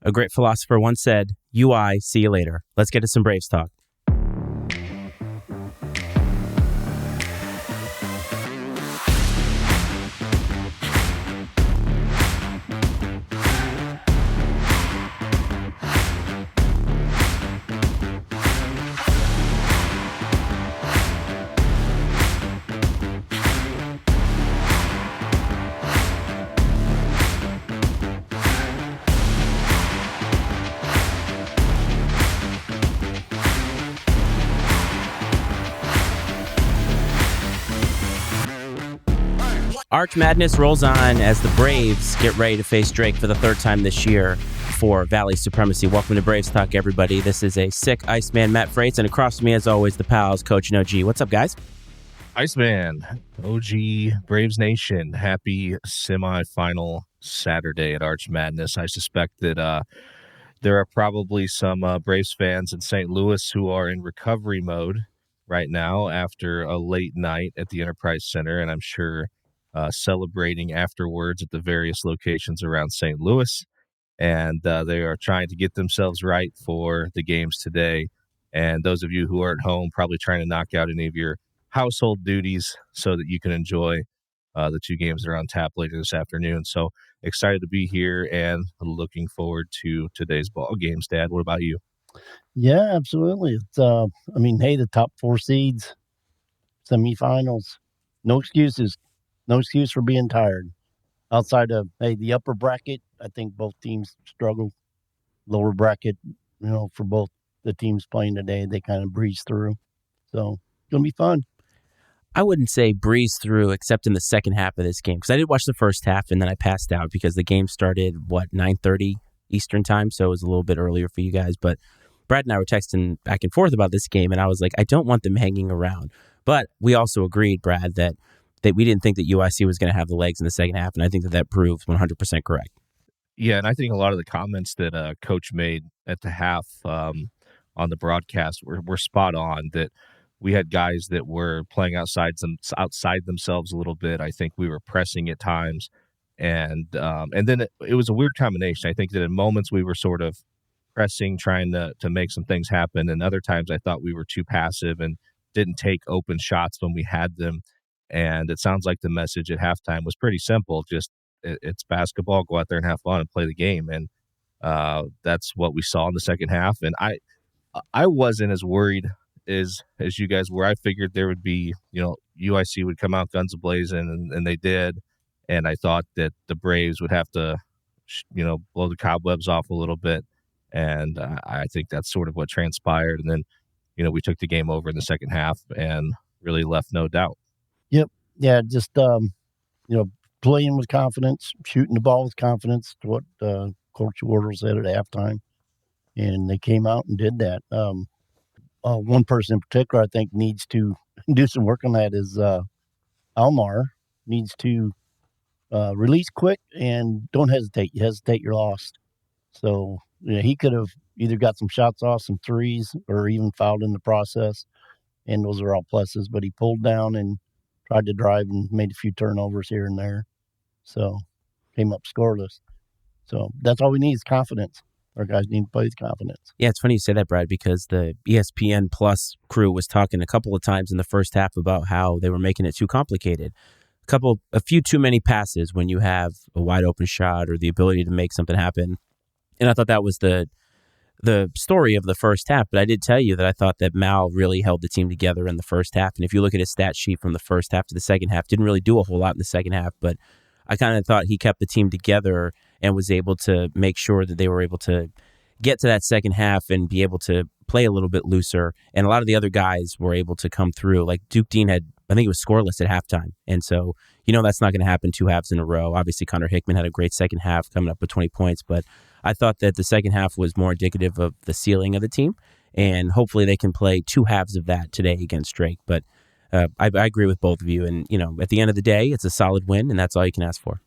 A great philosopher once said, UI, see you later. Let's get to some Braves talk. Arch Madness rolls on as the Braves get ready to face Drake for the third time this year for Valley Supremacy. Welcome to Braves Talk, everybody. This is a sick Iceman, Matt Freites, and across from me, as always, the pals, Coach and OG. What's up, guys? Iceman, OG, Braves Nation, happy semifinal Saturday at Arch Madness. I suspect that there are probably some Braves fans in St. Louis who are in recovery mode right now after a late night at the Enterprise Center, and I'm sure celebrating afterwards at the various locations around St. Louis. And they are trying to get themselves right for the games today. And those of you who are at home probably trying to knock out any of your household duties so that you can enjoy the two games that are on tap later this afternoon. So excited to be here and looking forward to today's ball games. Dad, what about you? Yeah, absolutely. It's the top four seeds, semifinals, no excuses. No excuse for being tired. Outside of, the upper bracket, I think both teams struggle. Lower bracket, for both the teams playing today, they kind of breeze through. So it's going to be fun. I wouldn't say breeze through except in the second half of this game, because I did watch the first half and then I passed out because the game started, 9:30 Eastern time, so it was a little bit earlier for you guys. But Brad and I were texting back and forth about this game, and I was like, I don't want them hanging around. But we also agreed, Brad, that we didn't think that UIC was going to have the legs in the second half, and I think that proved 100% correct. Yeah, and I think a lot of the comments that Coach made at the half on the broadcast were spot on, that we had guys that were playing outside themselves a little bit. I think we were pressing at times, and then it was a weird combination. I think that in moments we were sort of pressing, trying to make some things happen, and other times I thought we were too passive and didn't take open shots when we had them. And it sounds like the message at halftime was pretty simple. Just it's basketball. Go out there and have fun and play the game. And that's what we saw in the second half. And I wasn't as worried as you guys were. I figured there would be, UIC would come out guns a-blazing, and they did. And I thought that the Braves would have to, blow the cobwebs off a little bit. And I think that's sort of what transpired. And then, we took the game over in the second half and really left no doubt. Yep. Yeah, just, playing with confidence, shooting the ball with confidence, to what Coach Wardle said at halftime. And they came out and did that. One person in particular I think needs to do some work on that is Almar needs to release quick and don't hesitate. You hesitate, you're lost. So he could have either got some shots off, some threes, or even fouled in the process. And those are all pluses. But he pulled down and tried to drive and made a few turnovers here and there. So came up scoreless. So that's all we need is confidence. Our guys need to play with confidence. Yeah, it's funny you say that, Brad, because the ESPN Plus crew was talking a couple of times in the first half about how they were making it too complicated. A few too many passes when you have a wide open shot or the ability to make something happen. And I thought that was the story of the first half. But I did tell you that I thought that Mal really held the team together in the first half. And if you look at his stat sheet from the first half to the second half, didn't really do a whole lot in the second half. But I kind of thought he kept the team together and was able to make sure that they were able to get to that second half and be able to play a little bit looser. And a lot of the other guys were able to come through. Like Duke Dean had, I think it was scoreless at halftime. And so, that's not going to happen two halves in a row. Obviously, Connor Hickman had a great second half coming up with 20 points. But I thought that the second half was more indicative of the ceiling of the team. And hopefully they can play two halves of that today against Drake. But I agree with both of you. And, at the end of the day, it's a solid win, and that's all you can ask for.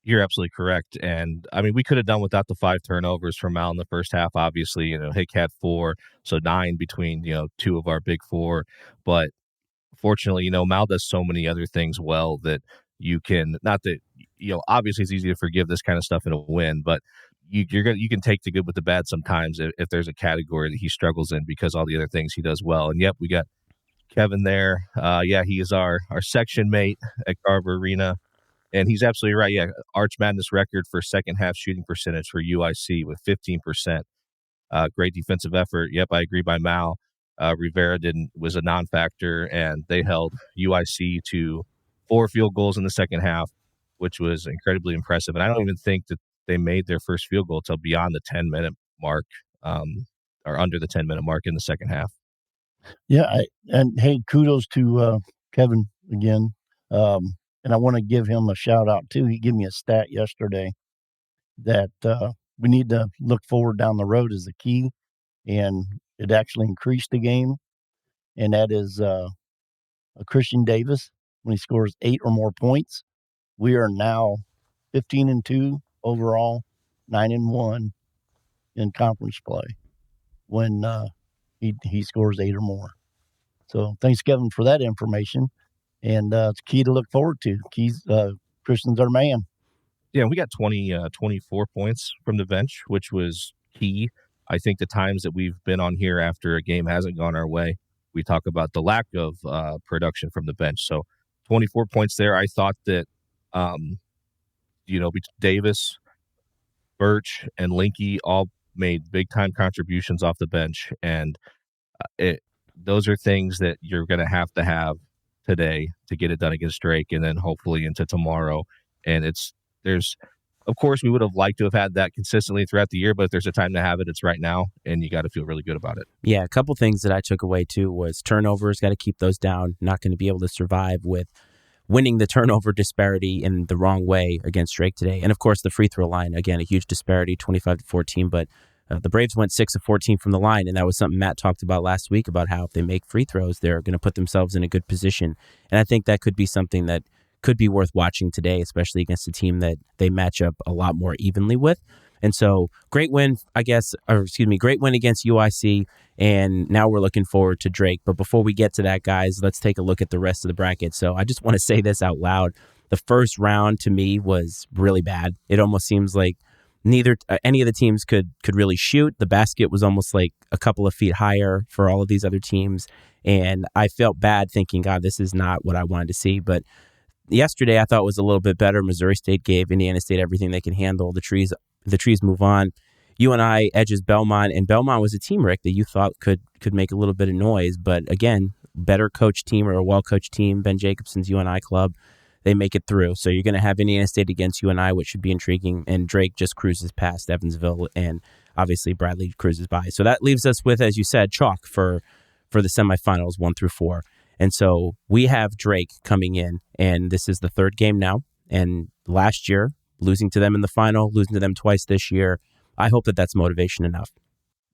You're absolutely correct. And, we could have done without the 5 turnovers from Mal in the first half. Obviously, Hick had 4, so 9 between, 2 of our big 4. But fortunately, Mal does so many other things well that you can, not that, obviously it's easy to forgive this kind of stuff in a win, but you can take the good with the bad sometimes if there's a category that he struggles in because all the other things he does well. And yep, we got Kevin there. Yeah, he is our section mate at Carver Arena. And he's absolutely right. Yeah, Arch Madness record for second half shooting percentage for UIC with 15%. Great defensive effort. Yep, I agree by Mal. Rivera was a non-factor, and they held UIC to 4 field goals in the second half, which was incredibly impressive. And I don't even think that they made their first field goal till beyond the 10-minute mark, or under the 10-minute mark in the second half. Yeah, and hey, kudos to Kevin again. And I want to give him a shout out too. He gave me a stat yesterday that we need to look forward down the road as the key, and it actually increased the game. And that is a Christian Davis when he scores 8 or more points. We are now 15-2 overall, 9-1 in conference play when he scores 8 or more. So thanks, Kevin, for that information. And it's key to look forward to. Christian's our man. Yeah, we got 24 points from the bench, which was key. I think the times that we've been on here after a game hasn't gone our way, we talk about the lack of production from the bench. So 24 points there. I thought that, Davis, Birch, and Linky all made big-time contributions off the bench. And those are things that you're going to have today to get it done against Drake and then hopefully into tomorrow. And of course, we would have liked to have had that consistently throughout the year, but if there's a time to have it, it's right now, and you got to feel really good about it. Yeah, a couple things that I took away, too, was turnovers, got to keep those down. Not going to be able to survive with winning the turnover disparity in the wrong way against Drake today. And, of course, the free throw line, again, a huge disparity, 25-14, but the Braves went 6 of 14 from the line, and that was something Matt talked about last week about how if they make free throws, they're going to put themselves in a good position. And I think that could be something that could be worth watching today, especially against a team that they match up a lot more evenly with. And so great win, great win against UIC, and now we're looking forward to Drake. But before we get to that, guys, let's take a look at the rest of the bracket. So I just want to say this out loud. The first round to me was really bad. It almost seems like any of the teams could really shoot. The basket was almost like a couple of feet higher for all of these other teams. And I felt bad thinking, God, this is not what I wanted to see. But yesterday I thought was a little bit better. Missouri State gave Indiana State everything they can handle. The trees move on. UNI edges Belmont, and Belmont was a team, Rick, that you thought could make a little bit of noise. But again, better coached team or a well-coached team, Ben Jacobson's UNI club, they make it through. So you're going to have Indiana State against UNI, which should be intriguing. And Drake just cruises past Evansville, and obviously Bradley cruises by. So that leaves us with, as you said, chalk for the semifinals 1 through 4. And so we have Drake coming in, and this is the third game now. And last year, losing to them in the final, losing to them twice this year, I hope that that's motivation enough.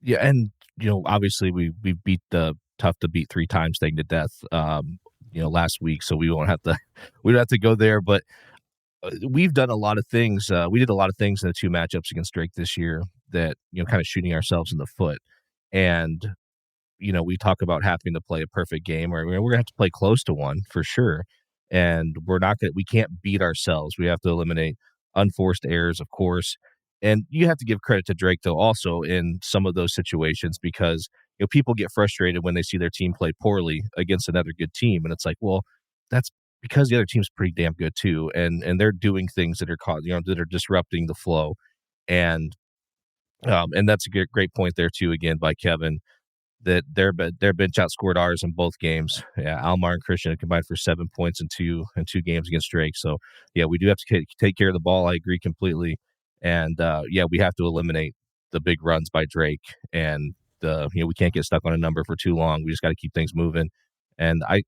Yeah, and obviously we beat the tough to beat 3 times thing to death. Last week, so we don't have to go there. But we've done a lot of things. We did a lot of things in the 2 matchups against Drake this year that kind of shooting ourselves in the foot. And we talk about having to play a perfect game, or we're gonna have to play close to one for sure. And we can't beat ourselves. We have to eliminate unforced errors, of course. And you have to give credit to Drake, though, also in some of those situations, because people get frustrated when they see their team play poorly against another good team, and it's like, well, that's because the other team's pretty damn good too, and they're doing things that are that are disrupting the flow, and that's a great point there too, again by Kevin, that their bench outscored ours in both games. Yeah, Almar and Christian have combined for 7 points in two games against Drake. So yeah, we do have to take care of the ball. I agree completely, and we have to eliminate the big runs by Drake, and we can't get stuck on a number for too long. We just got to keep things moving, and I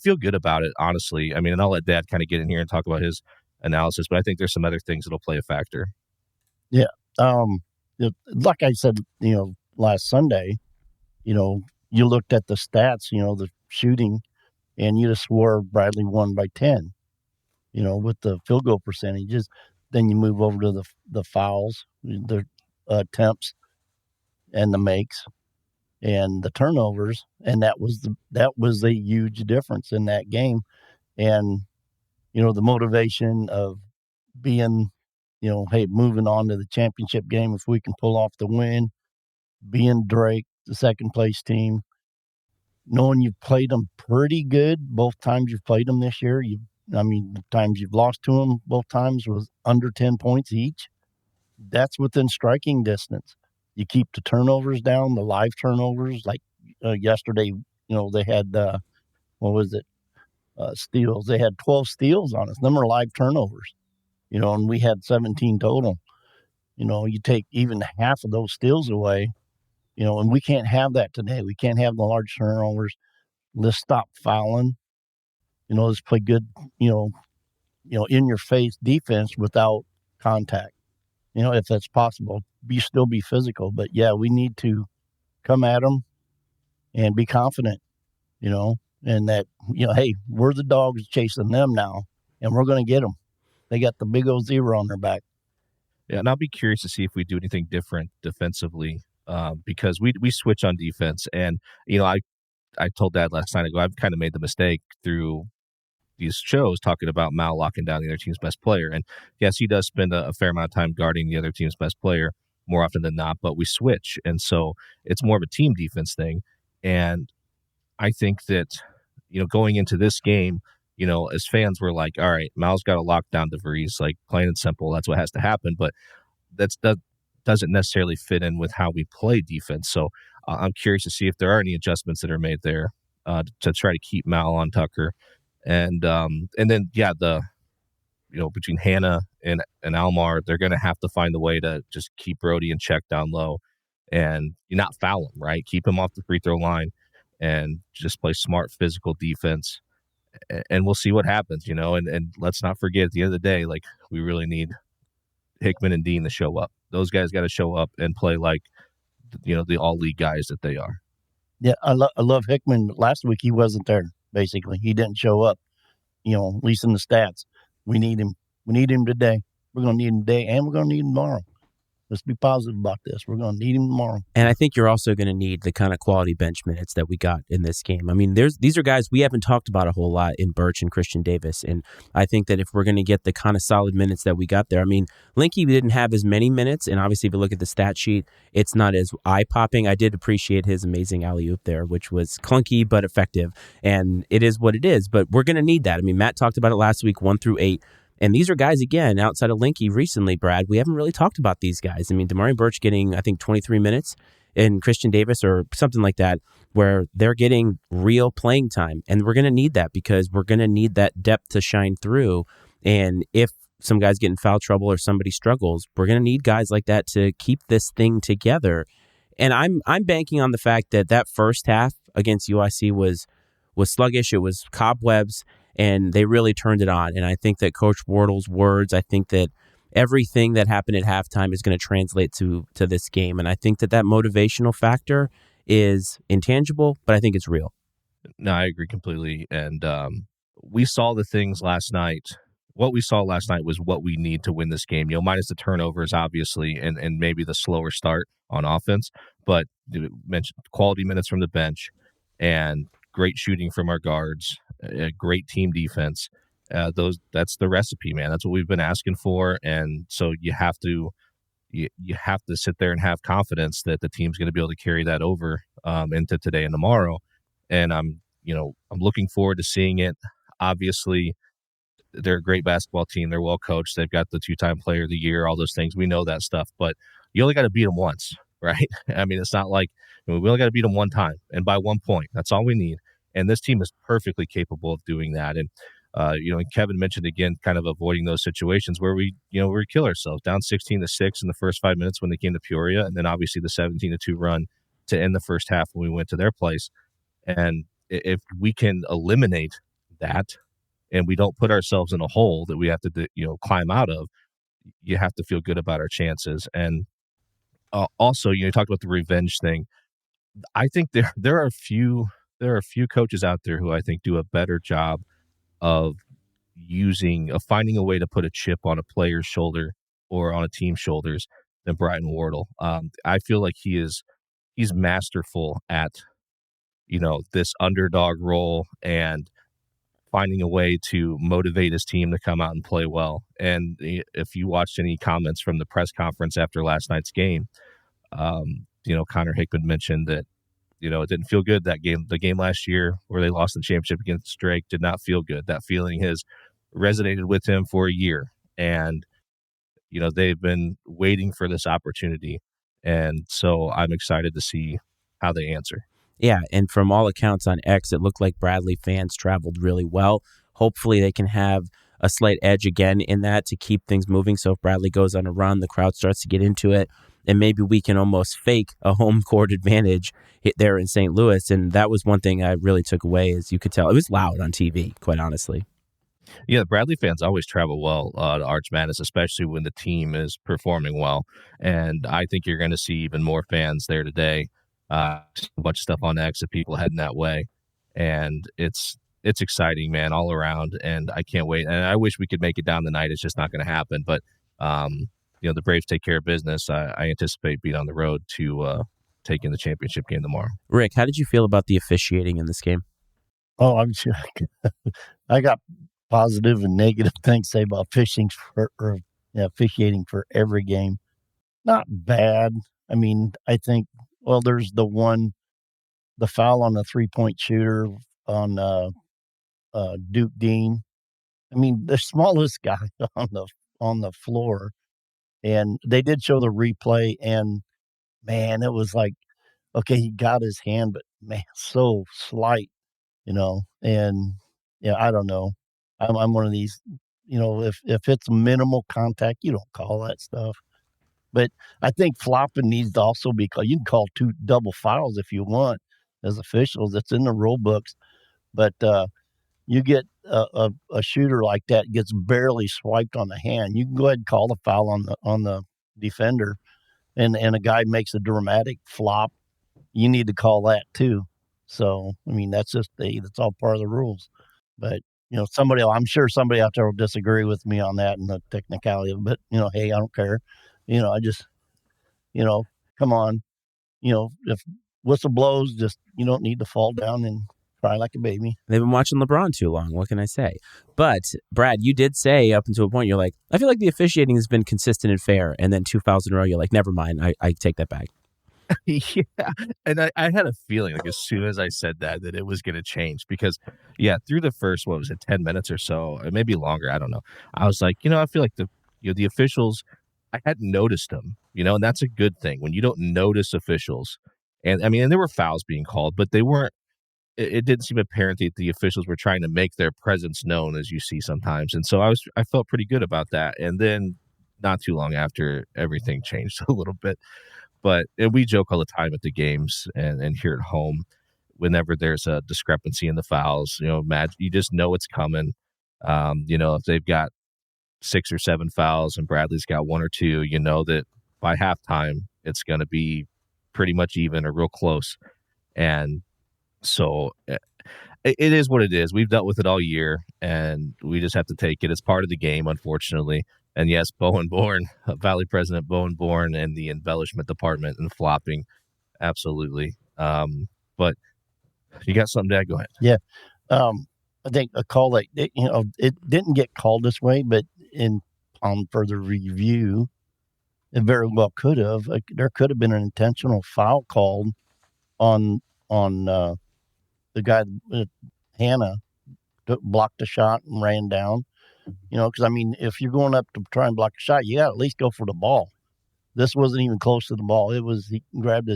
feel good about it, honestly. I mean, and I'll let Dad kind of get in here and talk about his analysis, but I think there's some other things that'll play a factor. Yeah, like I said, last Sunday, you looked at the stats, the shooting, and you just swore Bradley won by 10, with the field goal percentages. Then you move over to the fouls, the attempts, and the makes, and the turnovers, and that was a huge difference in that game. And the motivation of being hey, moving on to the championship game, if we can pull off the win, being Drake, the second place team, knowing you've played them pretty good both times you've played them this year. The times you've lost to them, both times was under 10 points each. That's within striking distance. You keep the turnovers down, the live turnovers. Like yesterday, they had, steals. They had 12 steals on us. Them are live turnovers, and we had 17 total. You take even half of those steals away, and we can't have that today. We can't have the large turnovers. Let's stop fouling. Let's play good, in your face defense without contact. If that's possible, still be physical. But yeah, we need to come at them and be confident, and that, hey, we're the dogs chasing them now, and we're going to get them. They got the big old zero on their back. Yeah, and I'll be curious to see if we do anything different defensively, because we switch on defense. And, I told Dad last night, I've kind of made the mistake through these shows talking about Mal locking down the other team's best player. And yes, he does spend a fair amount of time guarding the other team's best player more often than not, but we switch. And so it's more of a team defense thing. And I think that, going into this game, as fans, we're like, all right, Mal's got to lock down DeVries, like plain and simple. That's what has to happen. But that doesn't necessarily fit in with how we play defense. So I'm curious to see if there are any adjustments that are made there to try to keep Mal on Tucker. And then, yeah, between Hannah and Almar, they're going to have to find a way to just keep Brody in check down low and not foul him, right? Keep him off the free throw line and just play smart physical defense. And we'll see what happens, and let's not forget, at the end of the day, like, we really need Hickman and Dean to show up. Those guys got to show up and play like, the all-league guys that they are. Yeah, I love Hickman. Last week he wasn't there, basically. He didn't show up, at least in the stats. We need him. We need him today. We're going to need him today, and we're going to need him tomorrow. Let's be positive about this. We're going to need him tomorrow. And I think you're also going to need the kind of quality bench minutes that we got in this game. I mean, these are guys we haven't talked about a whole lot in Birch and Christian Davis. And I think that if we're going to get the kind of solid minutes that we got there, I mean, Linky didn't have as many minutes. And obviously, if you look at the stat sheet, it's not as eye-popping. I did appreciate his amazing alley-oop there, which was clunky but effective. And it is what it is. But we're going to need that. I mean, Matt talked about it last week, 1 through 8. And these are guys, again, outside of Linky recently, Brad, we haven't really talked about these guys. I mean, Damari Birch getting, I think, 23 minutes, and Christian Davis or something like that, where they're getting real playing time. And we're going to need that because we're going to need that depth to shine through. And if some guys get in foul trouble or somebody struggles, we're going to need guys like that to keep this thing together. And I'm banking on the fact that first half against UIC was sluggish. It was cobwebs. And they really turned it on. And I think that Coach Wardle's words, I think that everything that happened at halftime is going to translate to this game. And I think that motivational factor is intangible, but I think it's real. No, I agree completely. And we saw the things last night. What we saw last night was what we need to win this game, minus the turnovers, obviously, and maybe the slower start on offense. But you mentioned quality minutes from the bench and great shooting from our guards, a great team defense. That's the recipe, man. That's what we've been asking for. And so you have to sit there and have confidence that the team's going to be able to carry that over into today and tomorrow. And I'm looking forward to seeing it. Obviously, they're a great basketball team. They're well coached. They've got the 2-time player of the year, all those things. We know that stuff, but you only got to beat them once, right? I mean, it's not like we only got to beat them one time and by 1 point. That's all we need. And this team is perfectly capable of doing that. And, Kevin mentioned again, kind of avoiding those situations where we kill ourselves down 16-6 in the first 5 minutes when they came to Peoria. And then obviously the 17-2 run to end the first half when we went to their place. And if we can eliminate that and we don't put ourselves in a hole that we have to, climb out of, you have to feel good about our chances. And also, you talked about the revenge thing. I think there are a few coaches out there who I think do a better job of finding a way to put a chip on a player's shoulder or on a team's shoulders than Brian Wardle. I feel like he's masterful at, this underdog role and finding a way to motivate his team to come out and play well. And if you watched any comments from the press conference after last night's game, Connor Hickman mentioned that, it didn't feel good that game. The game last year where they lost the championship against Drake did not feel good. That feeling has resonated with him for a year. And, they've been waiting for this opportunity. And so I'm excited to see how they answer. Yeah, and from all accounts on X, it looked like Bradley fans traveled really well. Hopefully they can have a slight edge again in that to keep things moving. So if Bradley goes on a run, the crowd starts to get into it, and maybe we can almost fake a home court advantage there in St. Louis. And that was one thing I really took away, as you could tell. It was loud on TV, quite honestly. Yeah, the Bradley fans always travel well to Arch Madness, especially when the team is performing well. And I think you're going to see even more fans there today. A bunch of stuff on X of people heading that way. And it's exciting, man, all around. And I can't wait. And I wish we could make it down tonight. It's just not going to happen. But, the Braves take care of business. I anticipate being on the road to taking the championship game tomorrow. Rick, how did you feel about the officiating in this game? Oh, I got positive and negative things to say about officiating for every game. Not bad. I mean, I think, there's the foul on the 3-point shooter on Duke Dean. I mean, the smallest guy on the floor, and they did show the replay, and man, it was like, okay, he got his hand, but man, so slight, and yeah, I don't know. I'm one of these, if it's minimal contact, you don't call that stuff. But I think flopping needs to also be called. You can call 2 double fouls if you want as officials. It's in the rule books. But you get a shooter like that gets barely swiped on the hand. You can go ahead and call the foul on the defender, and a guy makes a dramatic flop. You need to call that too. So I mean, that's all part of the rules. But I'm sure somebody out there will disagree with me on that and the technicality of it. But hey, I don't care. I just, come on, if whistle blows, just, you don't need to fall down and cry like a baby. They've been watching LeBron too long. What can I say? But Brad, you did say up until a point, you're like, I feel like the officiating has been consistent and fair. And then 2 fouls in a row, you're like, never mind. I take that back. Yeah. And I had a feeling like as soon as I said that it was going to change because, through the first, 10 minutes or so, maybe longer. I don't know. I was like, I feel like the officials, I hadn't noticed them, and that's a good thing when you don't notice officials. And I mean, and there were fouls being called, but they weren't, it didn't seem apparent that the officials were trying to make their presence known as you see sometimes. And so I felt pretty good about that. And then not too long after, everything changed a little bit. But we joke all the time at the games and here at home, whenever there's a discrepancy in the fouls, you just know it's coming. If they've got 6 or 7 fouls and Bradley's got 1 or 2, that by halftime it's going to be pretty much even or real close. And so it is what it is. We've dealt with it all year, and we just have to take it. It's part of the game, unfortunately. And yes, Bowen Bourne, Valley President Bowen Bourne, and the embellishment department and flopping, absolutely. But you got something, Dad? Go ahead. Yeah, I think a call like it didn't get called this way, but on further review, it very well could have. There could have been an intentional foul called on the guy, Hannah, blocked the shot and ran down. Because I mean, if you're going up to try and block a shot, you got to at least go for the ball. This wasn't even close to the ball. It was he grabbed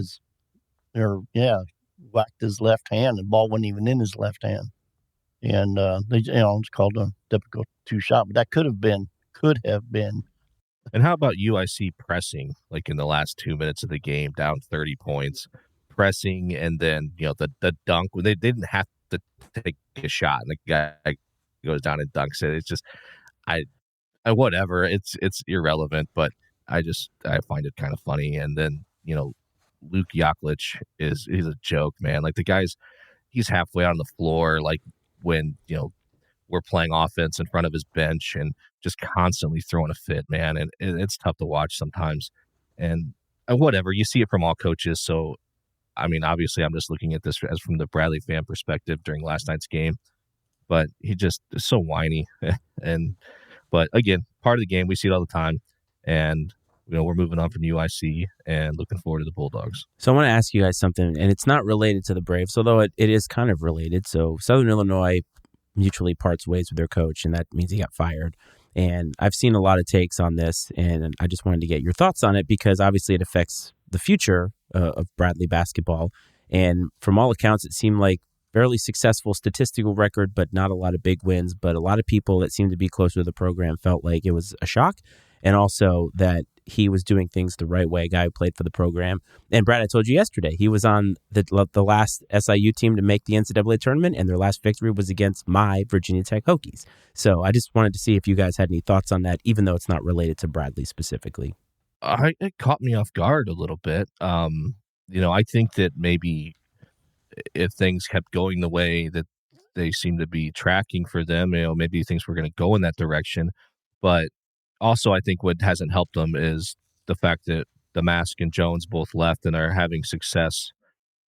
whacked his left hand, and the ball wasn't even in his left hand. And it's called a typical 2 shot, but that could have been. And how about UIC pressing, like in the last 2 minutes of the game, down 30 points, pressing, and then the dunk when they didn't have to take a shot, and the guy goes down and dunks it. It's just, whatever. It's irrelevant, but I find it kind of funny. And then Luke Yaklich he's a joke, man. Like he's halfway on the floor, like when we're playing offense in front of his bench and just constantly throwing a fit, man. And it's tough to watch sometimes. And whatever, you see it from all coaches. So, I mean, obviously I'm just looking at this as from the Bradley fan perspective during last night's game. but he just is so whiny. But again, part of the game, we see it all the time, and we're moving on from UIC and looking forward to the Bulldogs. So I want to ask you guys something, and it's not related to the Braves, although it is kind of related. So Southern Illinois mutually parts ways with their coach, and that means he got fired. And I've seen a lot of takes on this, and I just wanted to get your thoughts on it because obviously it affects the future of Bradley basketball. And from all accounts, it seemed like fairly successful statistical record, but not a lot of big wins. But a lot of people that seemed to be closer to the program felt like it was a shock, and also that he was doing things the right way, a guy who played for the program. And Brad, I told you yesterday, he was on the last SIU team to make the NCAA tournament, and their last victory was against my Virginia Tech Hokies. So I just wanted to see if you guys had any thoughts on that, even though it's not related to Bradley specifically. It caught me off guard a little bit. I think that maybe if things kept going the way that they seem to be tracking for them, maybe things were going to go in that direction. But also, I think what hasn't helped them is the fact that the Mask and Jones both left and are having success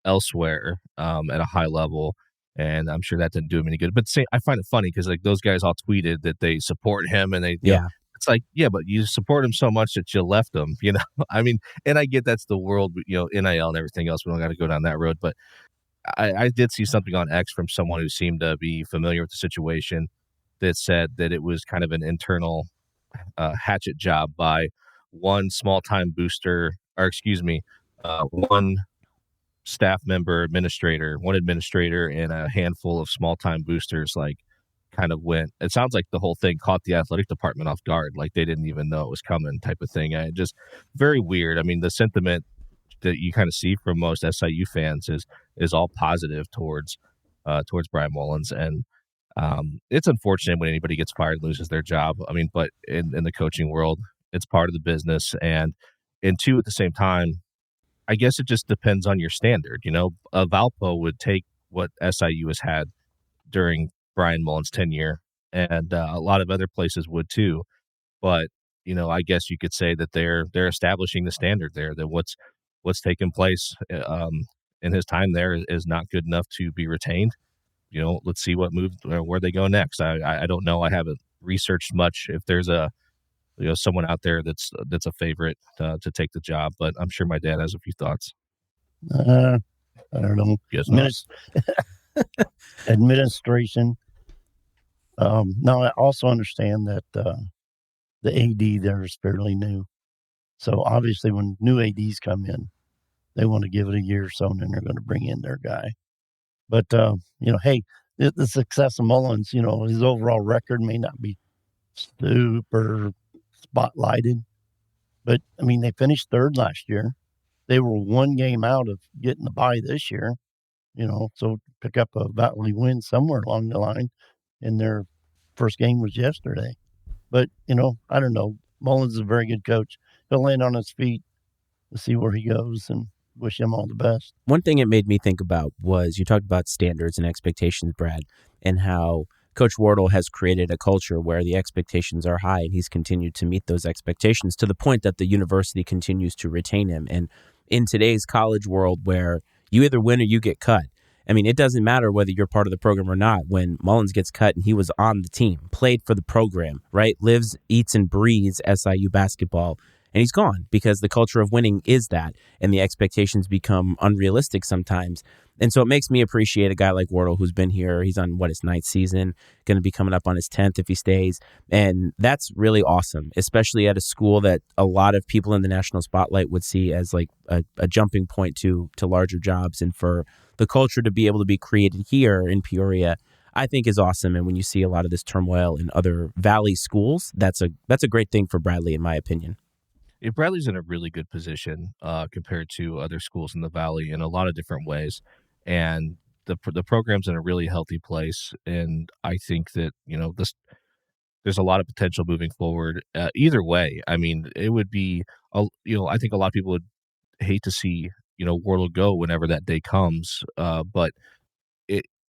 elsewhere at a high level. And I'm sure that didn't do him any good. But I find it funny because like those guys all tweeted that they support him, and it's like, yeah, but you support him so much that you left him. I mean, and I get that's the world, NIL and everything else. We don't got to go down that road, but I did see something on X from someone who seemed to be familiar with the situation that said that it was kind of an internal hatchet job by one small-time booster, or excuse me, one staff member, one administrator, and a handful of small-time boosters, like, kind of went. It sounds like the whole thing caught the athletic department off guard, like they didn't even know it was coming, type of thing. Just very weird. I mean, the sentiment that you kind of see from most SIU fans is all positive towards Brian Mullins, and it's unfortunate when anybody gets fired and loses their job. I mean, but in the coaching world, it's part of the business, and two, at the same time, I guess it just depends on your standard. Valpo would take what SIU has had during Brian Mullins' tenure, and a lot of other places would too. But I guess you could say that they're establishing the standard there. That what's taken place in his time there is not good enough to be retained. Let's see what move where they go next. I don't know. I haven't researched much if there's someone out there that's a favorite to take the job, but I'm sure my dad has a few thoughts. I don't know. Yes, administration. Now I also understand that the AD there is fairly new. So obviously when new ADs come in, they want to give it a year or so, and then they're going to bring in their guy. But, hey, the success of Mullins, his overall record may not be super spotlighted. But, I mean, they finished third last year. They were one game out of getting the bye this year, so pick up a Valley win somewhere along the line. And their first game was yesterday. But, I don't know. Mullins is a very good coach. He'll land on his feet to see where he goes, and wish him all the best. One thing it made me think about was you talked about standards and expectations, Brad, and how Coach Wardle has created a culture where the expectations are high, and he's continued to meet those expectations to the point that the university continues to retain him. And in today's college world where you either win or you get cut, I mean, it doesn't matter whether you're part of the program or not. When Mullins gets cut and he was on the team, played for the program, right? Lives, eats, and breathes SIU basketball. And he's gone because the culture of winning is that, and the expectations become unrealistic sometimes. And so it makes me appreciate a guy like Wardle who's been here. He's on, his 9th season, going to be coming up on his 10th if he stays. And that's really awesome, especially at a school that a lot of people in the national spotlight would see as like a jumping point to larger jobs. And for the culture to be able to be created here in Peoria, I think is awesome. And when you see a lot of this turmoil in other Valley schools, that's a great thing for Bradley, in my opinion. Bradley's in a really good position compared to other schools in the Valley in a lot of different ways, and the program's in a really healthy place. And I think that there's a lot of potential moving forward. Either way, I mean, it would be I think a lot of people would hate to see Wardle go whenever that day comes, but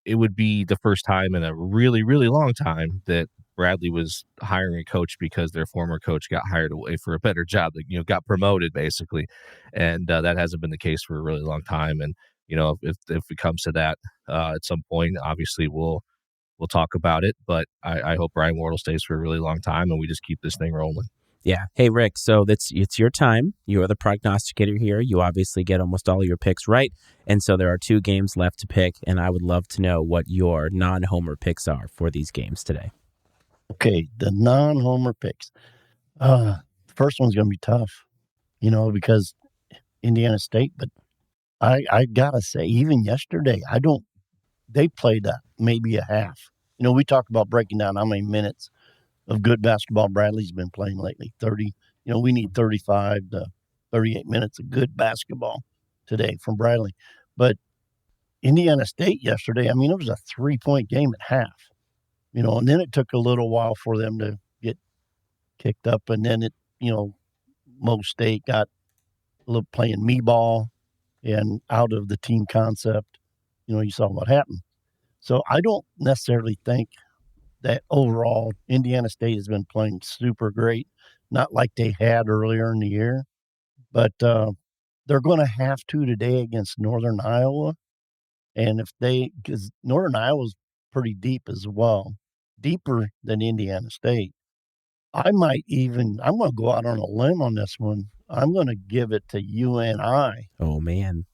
it would be the first time in a really, really long time that Bradley was hiring a coach because their former coach got hired away for a better job, got promoted basically. And that hasn't been the case for a really long time. And, if it comes to that at some point, obviously we'll we'll talk about it. But I hope Brian Wardle stays for a really long time, and we just keep this thing rolling. Yeah. Hey, Rick, so it's your time. You are the prognosticator here. You obviously get almost all of your picks right. And so there are 2 games left to pick, and I would love to know what your non-homer picks are for these games today. Okay, the non-homer picks. The first one's going to be tough, because Indiana State, but I got to say, even yesterday, they played maybe a half. We talk about breaking down how many minutes of good basketball Bradley's been playing lately. 30, we need 35 to 38 minutes of good basketball today from Bradley. But Indiana State yesterday, it was a 3-point game at half, and then it took a little while for them to get kicked up. And then Mo State got a little playing me ball and out of the team concept. You saw what happened. So I don't necessarily think that overall Indiana State has been playing super great, not like they had earlier in the year, but they're going to have to today against Northern Iowa. And because Northern Iowa's pretty deep as well, deeper than Indiana State. I'm going to go out on a limb on this one. I'm going to give it to UNI. Oh, man.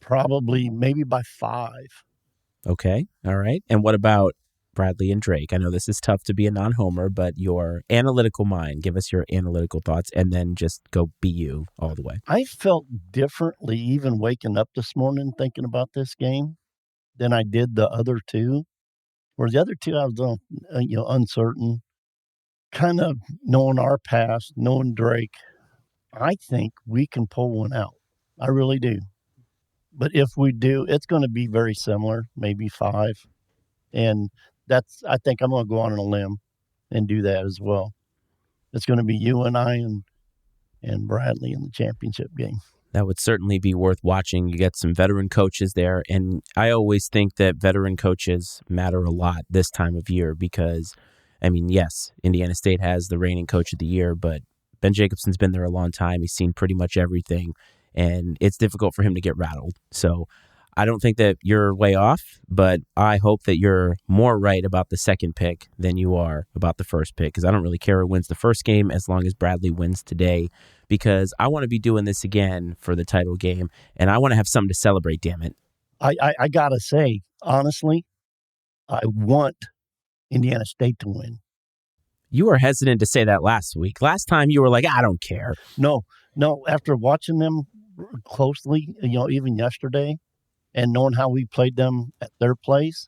Probably maybe by 5. Okay. All right. And what about Bradley and Drake? I know this is tough to be a non-homer, but your analytical mind, give us your analytical thoughts, and then just go BU all the way. I felt differently even waking up this morning thinking about this game than I did the other 2. Where the other 2, I was uncertain, kind of knowing our past, knowing Drake. I think we can pull one out. I really do. But if we do, it's going to be very similar, maybe 5. And I think I'm going to go on a limb and do that as well. It's going to be UNI and Bradley in the championship game. That would certainly be worth watching. You get some veteran coaches there. And I always think that veteran coaches matter a lot this time of year because, yes, Indiana State has the reigning coach of the year, but Ben Jacobson's been there a long time. He's seen pretty much everything. And it's difficult for him to get rattled. So I don't think that you're way off, but I hope that you're more right about the second pick than you are about the first pick, because I don't really care who wins the first game as long as Bradley wins today, because I want to be doing this again for the title game, and I want to have something to celebrate, damn it. I got to say, honestly, I want Indiana State to win. You were hesitant to say that last week. Last time you were like, I don't care. No, after watching them closely, even yesterday, and knowing how we played them at their place,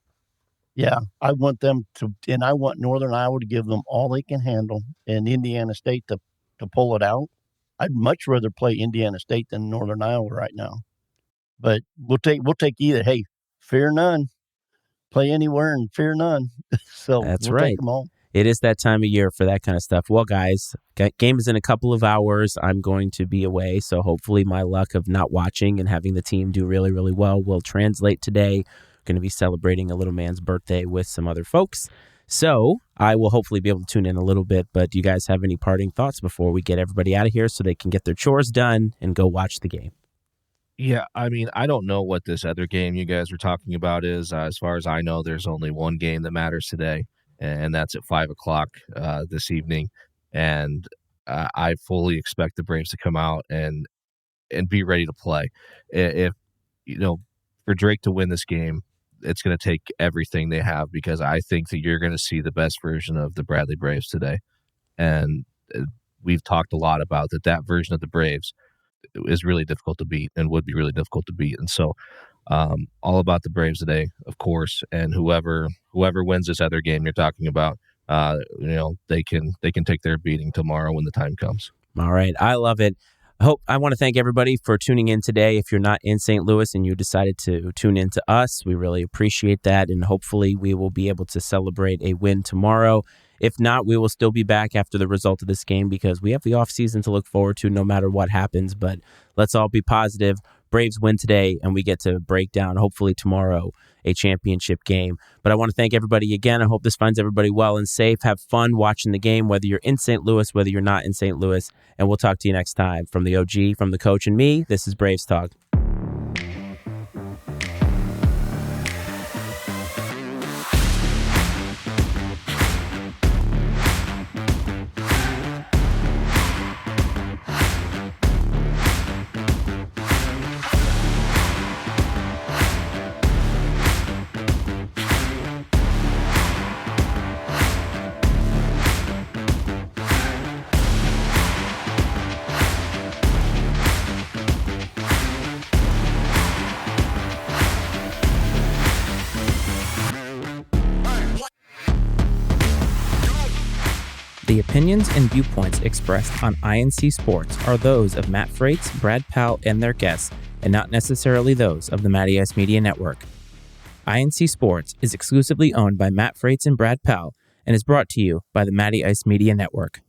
yeah, I want them to, and I want Northern Iowa to give them all they can handle, and Indiana State to pull it out. I'd much rather play Indiana State than Northern Iowa right now. But we'll take either. Hey, fear none. Play anywhere and fear none. So that's we'll right. Take them all. It is that time of year for that kind of stuff. Well, guys, game is in a couple of hours. I'm going to be away, so hopefully my luck of not watching and having the team do really, really well will translate today. Going to be celebrating a little man's birthday with some other folks. So I will hopefully be able to tune in a little bit, but do you guys have any parting thoughts before we get everybody out of here so they can get their chores done and go watch the game? Yeah, I don't know what this other game you guys were talking about is. As far as I know, there's only one game that matters today, and that's at 5 o'clock this evening. And I fully expect the Braves to come out and be ready to play. If for Drake to win this game, it's going to take everything they have, because I think that you're going to see the best version of the Bradley Braves today. And we've talked a lot about that version of the Braves is really difficult to beat and would be really difficult to beat. And so all about the Braves today, of course, and whoever wins this other game you're talking about, they can take their beating tomorrow when the time comes. All right. I love it. I want to thank everybody for tuning in today. If you're not in St. Louis and you decided to tune in to us, we really appreciate that. And hopefully we will be able to celebrate a win tomorrow. If not, we will still be back after the result of this game, because we have the offseason to look forward to no matter what happens. But let's all be positive. Braves win today, and we get to break down, hopefully tomorrow, a championship game. But I want to thank everybody again. I hope this finds everybody well and safe. Have fun watching the game, whether you're in St. Louis, whether you're not in St. Louis. And we'll talk to you next time. From the OG, from the coach and me, this is Braves Talk. The opinions and viewpoints expressed on I&C Sports are those of Matt Freites, Brad Powell, and their guests, and not necessarily those of the Matty Ice Media Network. I&C Sports is exclusively owned by Matt Freites and Brad Powell and is brought to you by the Matty Ice Media Network.